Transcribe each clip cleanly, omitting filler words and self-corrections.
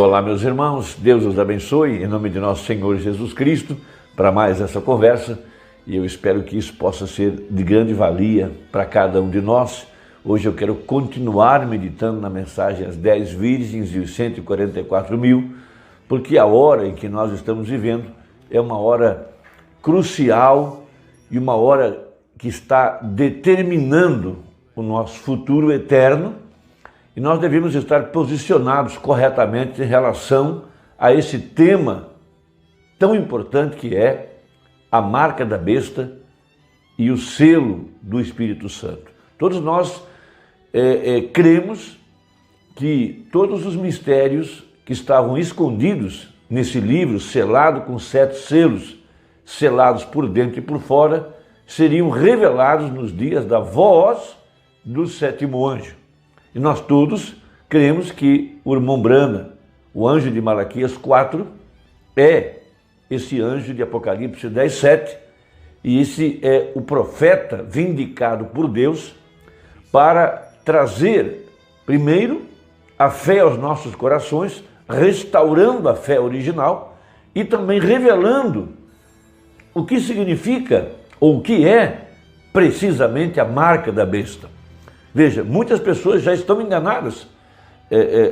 Olá, meus irmãos, Deus os abençoe, em nome de nosso Senhor Jesus Cristo, para mais essa conversa, e eu espero que isso possa ser de grande valia para cada um de nós. Hoje eu quero continuar meditando na mensagem As 10 Virgens e os 144 mil, porque a hora em que nós estamos vivendo é uma hora crucial e uma hora que está determinando o nosso futuro eterno, e nós devemos estar posicionados corretamente em relação a esse tema tão importante que é a marca da besta e o selo do Espírito Santo. Todos nós cremos que todos os mistérios que estavam escondidos nesse livro, selado com 7 selos, selados por dentro e por fora, seriam revelados nos dias da voz do 7º anjo. E nós todos cremos que o irmão Brana, o anjo de Malaquias 4, é esse anjo de Apocalipse 10, 7, e esse é o profeta vindicado por Deus para trazer, primeiro, a fé aos nossos corações, restaurando a fé original e também revelando o que significa ou o que é precisamente a marca da besta. Veja, muitas pessoas já estão enganadas.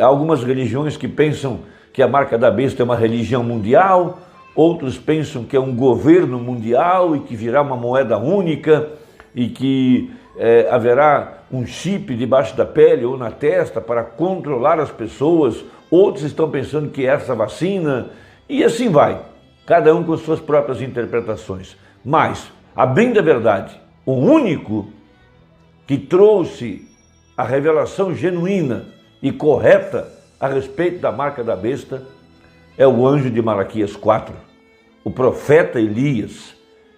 Há algumas religiões que pensam que a marca da besta é uma religião mundial, outros pensam que é um governo mundial e que virá uma moeda única e que haverá um chip debaixo da pele ou na testa para controlar as pessoas. Outros estão pensando que é essa vacina e assim vai, cada um com suas próprias interpretações. Mas, a bem da verdade, o único que trouxe a revelação genuína e correta a respeito da marca da besta é o anjo de Malaquias 4, o profeta Elias,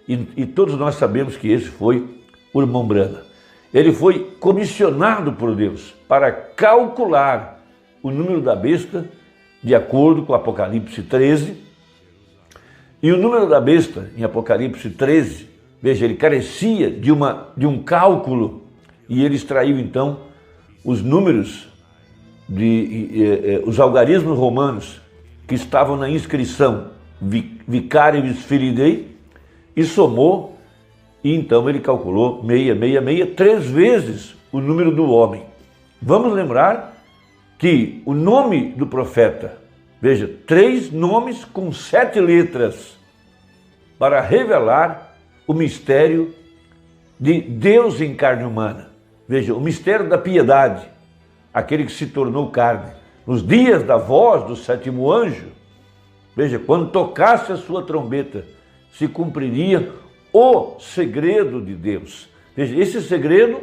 e todos nós sabemos que esse foi o irmão Brana. Ele foi comissionado por Deus para calcular o número da besta de acordo com Apocalipse 13, e o número da besta em Apocalipse 13, veja, ele carecia de um cálculo. E ele extraiu, então, os números, os algarismos romanos que estavam na inscrição Vicarius Filidei e somou, e então ele calculou 666, 3 vezes o número do homem. Vamos lembrar que o nome do profeta, veja, 3 nomes com 7 letras, para revelar o mistério de Deus em carne humana. Veja, o mistério da piedade, aquele que se tornou carne. Nos dias da voz do 7º anjo, veja, quando tocasse a sua trombeta, se cumpriria o segredo de Deus. Veja, esse segredo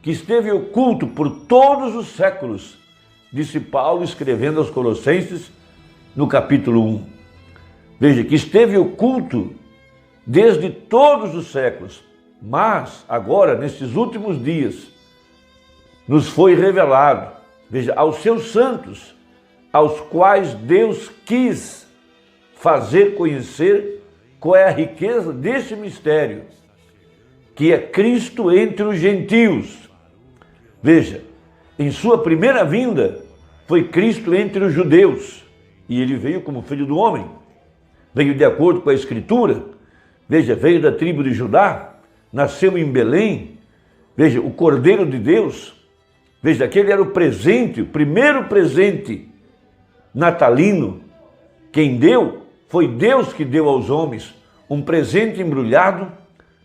que esteve oculto por todos os séculos, disse Paulo escrevendo aos Colossenses no capítulo 1. Veja, que esteve oculto desde todos os séculos, mas agora, nesses últimos dias, nos foi revelado, veja, aos seus santos, aos quais Deus quis fazer conhecer qual é a riqueza desse mistério, que é Cristo entre os gentios. Veja, em sua primeira vinda, foi Cristo entre os judeus, e ele veio como filho do homem, veio de acordo com a Escritura, veja, veio da tribo de Judá, nasceu em Belém, veja, o Cordeiro de Deus, veja, aquele era o presente, o primeiro presente natalino. Quem deu foi Deus que deu aos homens um presente embrulhado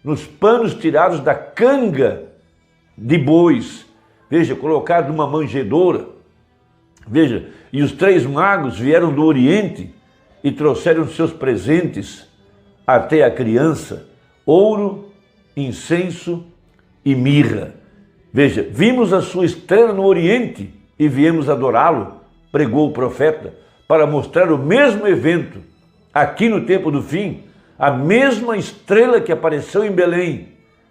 nos panos tirados da canga de bois, veja, colocado numa manjedoura, veja, e os 3 magos vieram do Oriente e trouxeram seus presentes até a criança, ouro, incenso e mirra. Veja, vimos a sua estrela no Oriente e viemos adorá-lo, pregou o profeta, para mostrar o mesmo evento aqui no tempo do fim. A mesma estrela que apareceu em Belém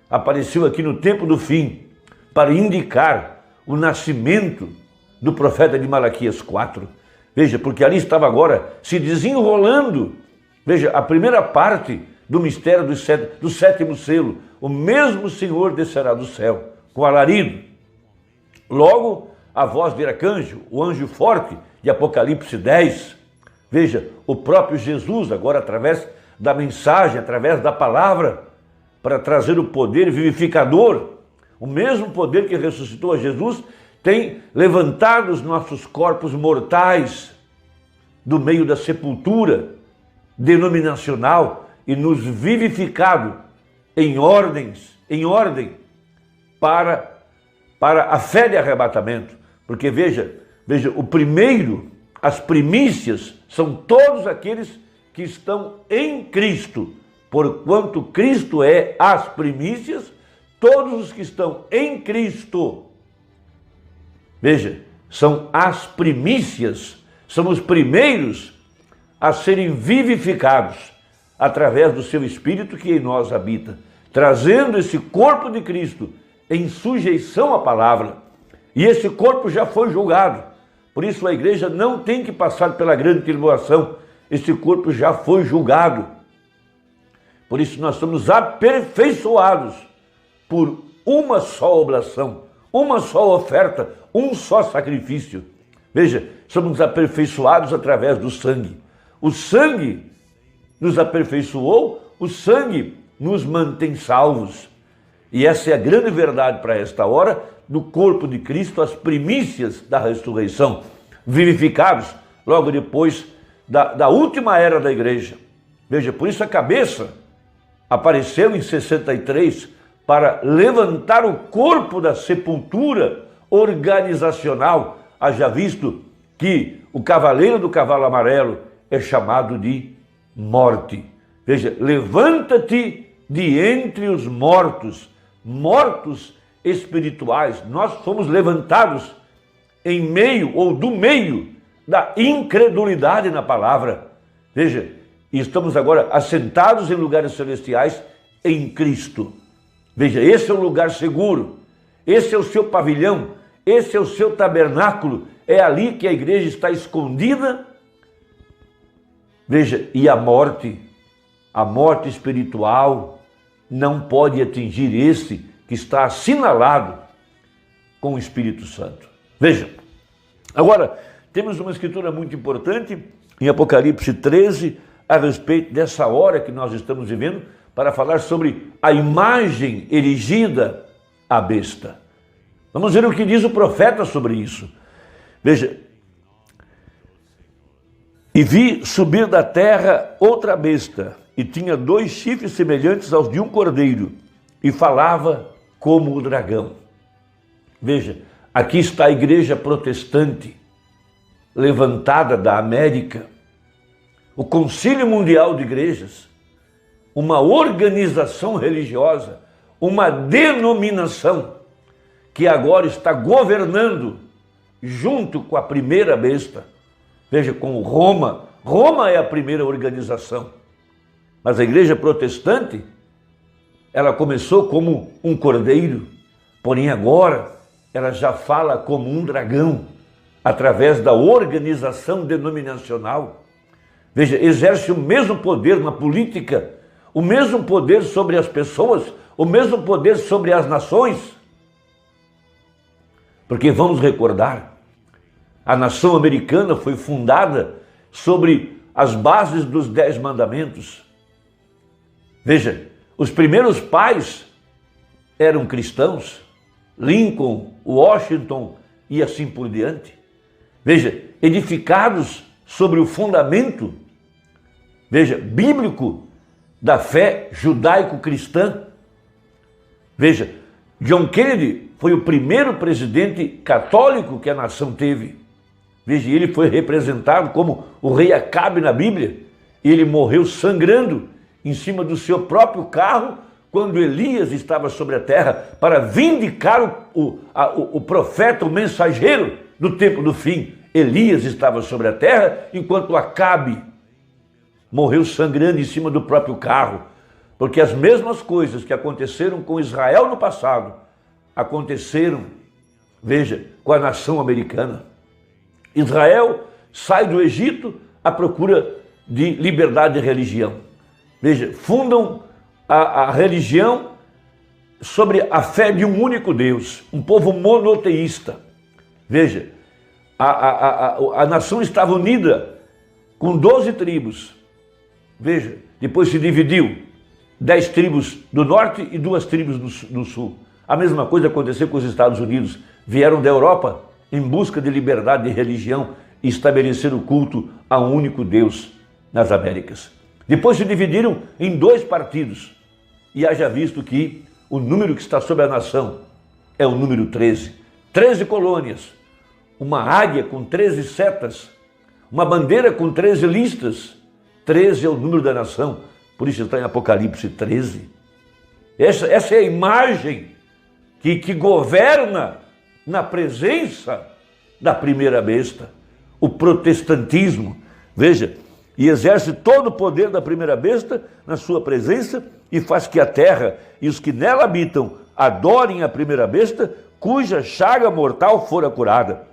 apareceu aqui no tempo do fim, para indicar o nascimento do profeta de Malaquias 4. Veja, porque ali estava agora se desenrolando, veja, a primeira parte do mistério do 7º selo. O mesmo Senhor descerá do céu com alarido. Logo, a voz de arcanjo, o anjo forte, de Apocalipse 10. Veja, o próprio Jesus, agora através da mensagem, através da palavra, para trazer o poder vivificador, o mesmo poder que ressuscitou a Jesus, tem levantado os nossos corpos mortais do meio da sepultura denominacional e nos vivificado em ordem para a fé de arrebatamento. Porque veja, o primeiro, as primícias, são todos aqueles que estão em Cristo. Porquanto Cristo é as primícias, todos os que estão em Cristo, veja, são as primícias, são os primeiros a serem vivificados através do seu Espírito que em nós habita, trazendo esse corpo de Cristo em sujeição à palavra. E esse corpo já foi julgado. Por isso a igreja não tem que passar pela grande tribulação. Esse corpo já foi julgado. Por isso nós somos aperfeiçoados por uma só oblação, uma só oferta, um só sacrifício. Veja, somos aperfeiçoados através do sangue. O sangue nos aperfeiçoou, o sangue nos mantém salvos. E essa é a grande verdade para esta hora do corpo de Cristo, as primícias da ressurreição, vivificados logo depois da última era da igreja. Veja, por isso a cabeça apareceu em 63 para levantar o corpo da sepultura organizacional. Haja visto que o cavaleiro do cavalo amarelo é chamado de morte. Veja, levanta-te de entre os mortos, mortos espirituais. Nós fomos levantados em meio ou do meio da incredulidade na palavra. Veja, e estamos agora assentados em lugares celestiais em Cristo. Veja, esse é um lugar seguro, esse é o seu pavilhão, esse é o seu tabernáculo, é ali que a igreja está escondida. Veja, e a morte espiritual não pode atingir esse que está assinalado com o Espírito Santo. Veja, agora temos uma escritura muito importante em Apocalipse 13, a respeito dessa hora que nós estamos vivendo, para falar sobre a imagem erigida à besta. Vamos ver o que diz o profeta sobre isso. Veja, e vi subir da terra outra besta, e tinha 2 chifres semelhantes aos de um cordeiro, e falava como o dragão. Veja, aqui está a igreja protestante, levantada da América, o Concílio Mundial de Igrejas, uma organização religiosa, uma denominação que agora está governando junto com a primeira besta. Veja, com Roma. Roma é a primeira organização. Mas a igreja protestante, ela começou como um cordeiro, porém agora ela já fala como um dragão, através da organização denominacional. Veja, exerce o mesmo poder na política, o mesmo poder sobre as pessoas, o mesmo poder sobre as nações. Porque vamos recordar, a nação americana foi fundada sobre as bases dos 10 mandamentos. Veja, os primeiros pais eram cristãos, Lincoln, Washington e assim por diante. Veja, edificados sobre o fundamento, veja, bíblico da fé judaico-cristã. Veja, John Kennedy foi o primeiro presidente católico que a nação teve. Veja, ele foi representado como o rei Acabe na Bíblia. Ele morreu sangrando em cima do seu próprio carro quando Elias estava sobre a terra para vindicar o profeta, o mensageiro do tempo do fim. Elias estava sobre a terra enquanto Acabe morreu sangrando em cima do próprio carro. Porque as mesmas coisas que aconteceram com Israel no passado aconteceram, veja, com a nação americana. Israel sai do Egito à procura de liberdade de religião. Veja, fundam a religião sobre a fé de um único Deus, um povo monoteísta. Veja, A nação estava unida com 12 tribos. Veja, depois se dividiu, 10 tribos do norte e 2 tribos do sul. A mesma coisa aconteceu com os Estados Unidos. Vieram da Europa em busca de liberdade de religião e estabeleceram o culto a um único Deus nas Américas. Depois se dividiram em 2 partidos. E haja visto que o número que está sobre a nação é o número 13. 13 colônias, uma águia com 13 setas, uma bandeira com 13 listas. 13 é o número da nação, por isso está em Apocalipse 13. Essa é a imagem que governa na presença da primeira besta, o protestantismo. Veja, e exerce todo o poder da primeira besta na sua presença e faz que a terra e os que nela habitam adorem a primeira besta, cuja chaga mortal fora curada.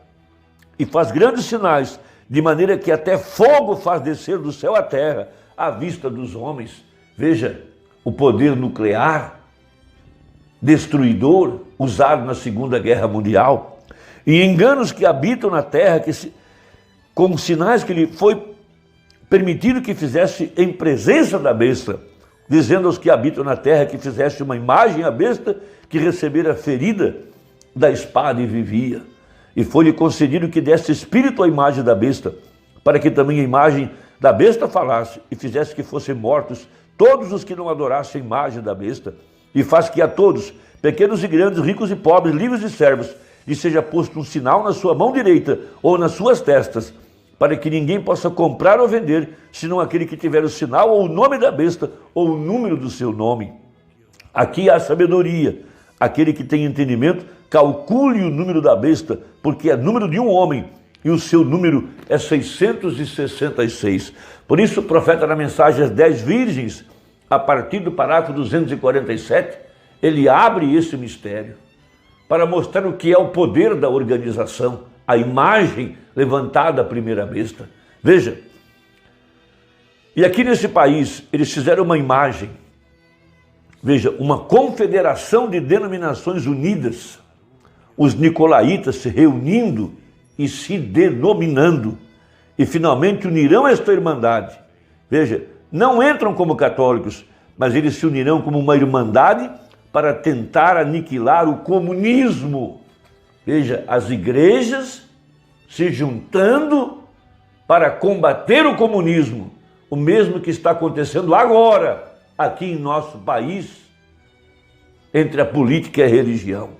E faz grandes sinais, de maneira que até fogo faz descer do céu à terra, à vista dos homens. Veja, o poder nuclear, destruidor, usado na Segunda Guerra Mundial, e enganos que habitam na terra, com sinais que lhe foi permitido que fizesse em presença da besta, dizendo aos que habitam na terra que fizesse uma imagem à besta, que recebera ferida da espada e vivia. E foi-lhe concedido que desse espírito à imagem da besta, para que também a imagem da besta falasse e fizesse que fossem mortos todos os que não adorassem a imagem da besta. E faz que a todos, pequenos e grandes, ricos e pobres, livres e servos, lhe seja posto um sinal na sua mão direita ou nas suas testas, para que ninguém possa comprar ou vender, senão aquele que tiver o sinal ou o nome da besta ou o número do seu nome. Aqui há sabedoria. Aquele que tem entendimento, calcule o número da besta, porque é número de um homem, e o seu número é 666. Por isso o profeta, na mensagem às 10 virgens, a partir do parágrafo 247, ele abre esse mistério para mostrar o que é o poder da organização, a imagem levantada à primeira besta. Veja, e aqui nesse país eles fizeram uma imagem, veja, uma confederação de denominações unidas, os nicolaítas se reunindo e se denominando, e finalmente unirão esta irmandade. Veja, não entram como católicos, mas eles se unirão como uma irmandade para tentar aniquilar o comunismo. Veja, as igrejas se juntando para combater o comunismo, o mesmo que está acontecendo agora aqui em nosso país, entre a política e a religião.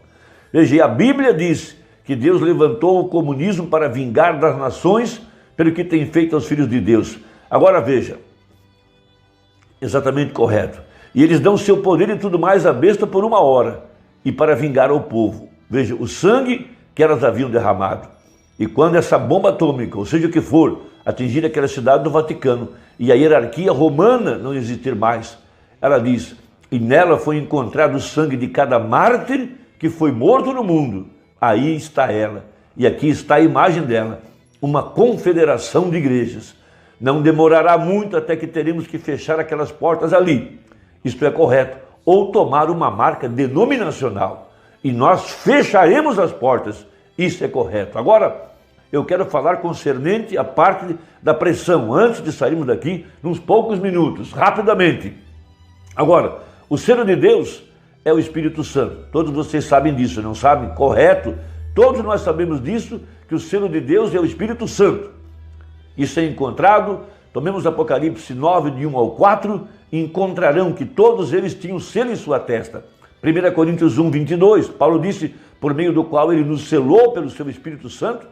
Veja, e a Bíblia diz que Deus levantou o comunismo para vingar das nações pelo que tem feito aos filhos de Deus. Agora veja, exatamente correto. E eles dão seu poder e tudo mais à besta por 1 hora, e para vingar ao povo. Veja, o sangue que elas haviam derramado. E quando essa bomba atômica, ou seja o que for, atingir aquela cidade do Vaticano, e a hierarquia romana não existir mais, ela diz, e nela foi encontrado o sangue de cada mártir que foi morto no mundo. Aí está ela, e aqui está a imagem dela, uma confederação de igrejas. Não demorará muito até que teremos que fechar aquelas portas ali. Isto é correto. Ou tomar uma marca denominacional. E nós fecharemos as portas. Isso é correto. Agora, eu quero falar concernente a parte da pressão, antes de sairmos daqui, nos poucos minutos, rapidamente. Agora, o selo de Deus é o Espírito Santo. Todos vocês sabem disso, não sabem? Correto? Todos nós sabemos disso, que o selo de Deus é o Espírito Santo. Isso é encontrado, tomemos Apocalipse 9, de 1 ao 4, e encontrarão que todos eles tinham selo em sua testa. 1 Coríntios 1, 22, Paulo disse, por meio do qual ele nos selou pelo seu Espírito Santo,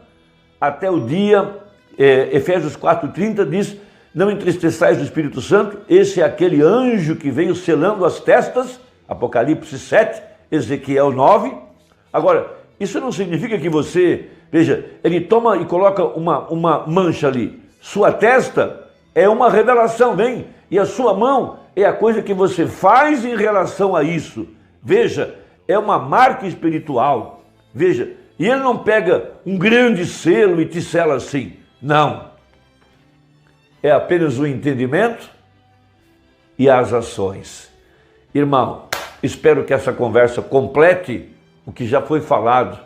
até o dia, Efésios 4, 30, diz, não entristeçais o Espírito Santo, esse é aquele anjo que veio selando as testas, Apocalipse 7, Ezequiel 9. Agora, isso não significa que você, veja, ele toma e coloca uma mancha ali. Sua testa é uma revelação, bem, e a sua mão é a coisa que você faz em relação a isso. Veja, é uma marca espiritual. Veja, e ele não pega um grande selo e te sela assim. Não. É apenas o entendimento e as ações. Irmão, espero que essa conversa complete o que já foi falado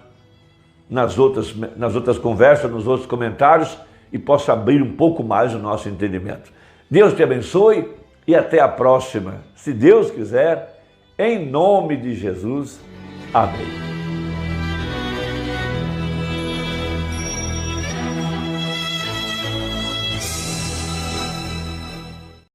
nas outras conversas, nos outros comentários e possa abrir um pouco mais o nosso entendimento. Deus te abençoe e até a próxima. Se Deus quiser, em nome de Jesus. Amém.